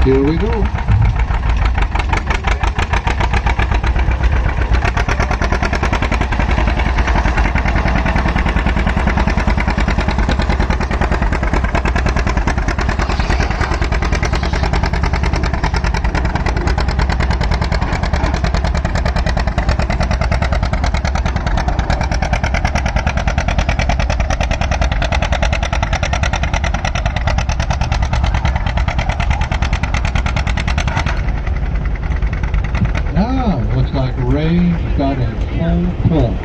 Here we go. Looks like Ray's got a full pull.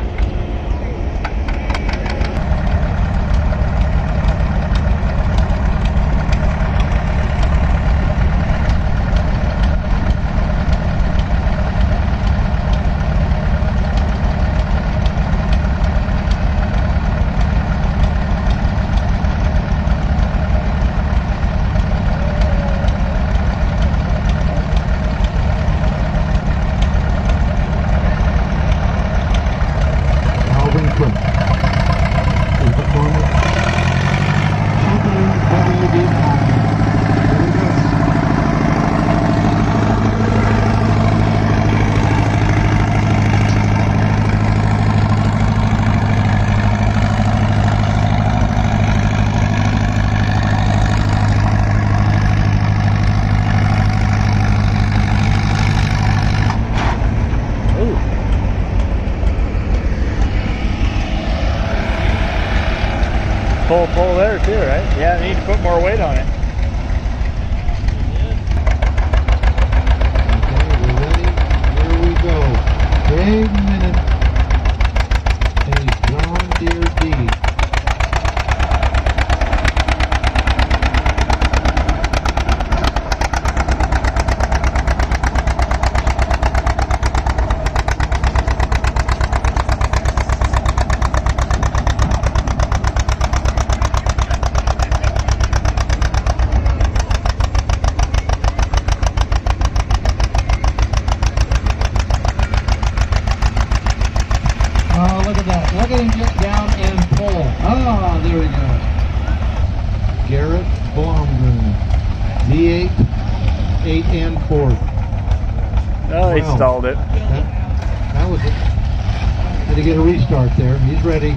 Pull there too, right? Yeah, I need to put more weight on it. Okay, we're ready. Here we go. Big minute. A John Deere D. Look at that. Look at him get down and pull. Ah, there he goes. Garrett Blomgren. V8, 8 and 4. Oh, he stalled it. That was it. Had to get a restart there. He's ready.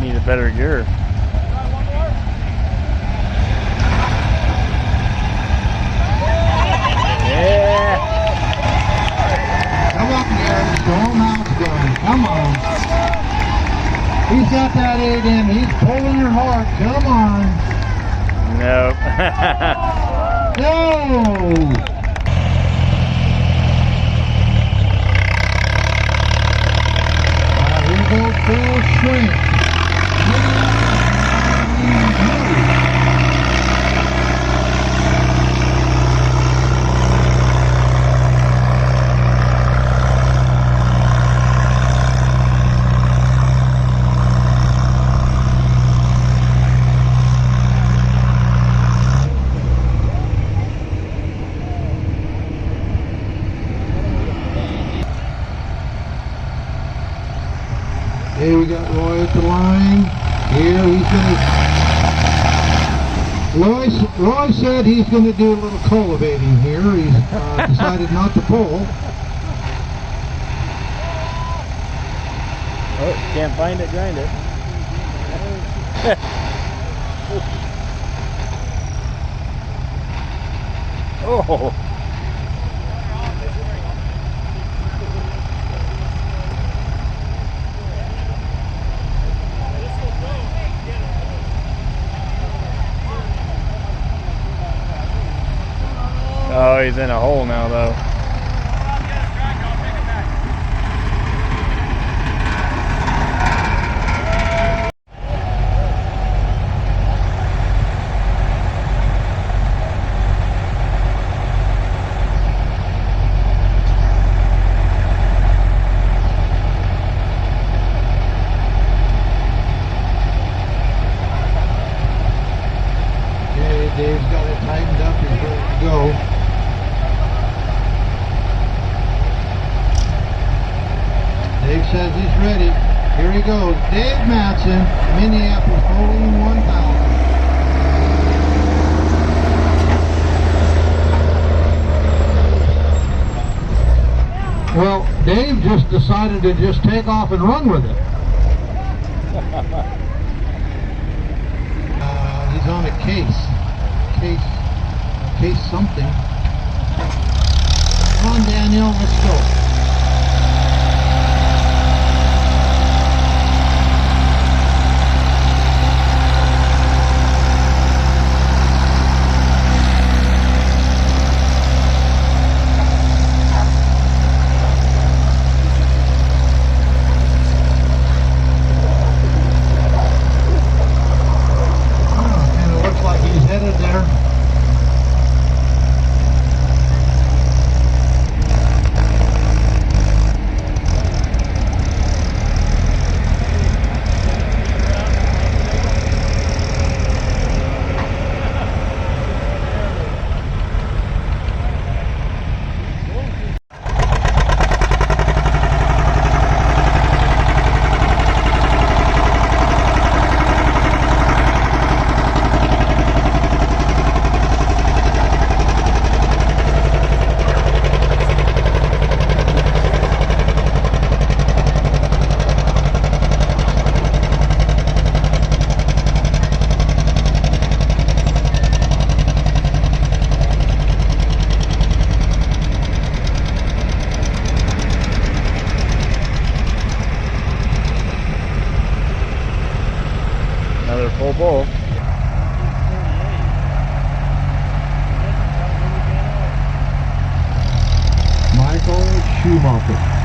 Need a better gear. Yeah. Come on, Garrett. Show him how it's going. Come on. He's got that 8 in. He's pulling her hard. Come on. Nope. No. Here we go, full shrink. Here we got Roy at the line. Here he's going to... Roy said he's going to do a little cultivating here. He's decided not to pull. Oh, can't find it, grind it. Oh. Oh, he's in a hole now, though. Okay, Dave's got it tightened up. He's ready to go. says he's ready. Here he goes. Dave Matson, Minneapolis Moline 1000. Well, Dave just decided to just take off and run with it. He's on a case something. Come on, Daniel, let's go. Another full bull. Michael Schumacher.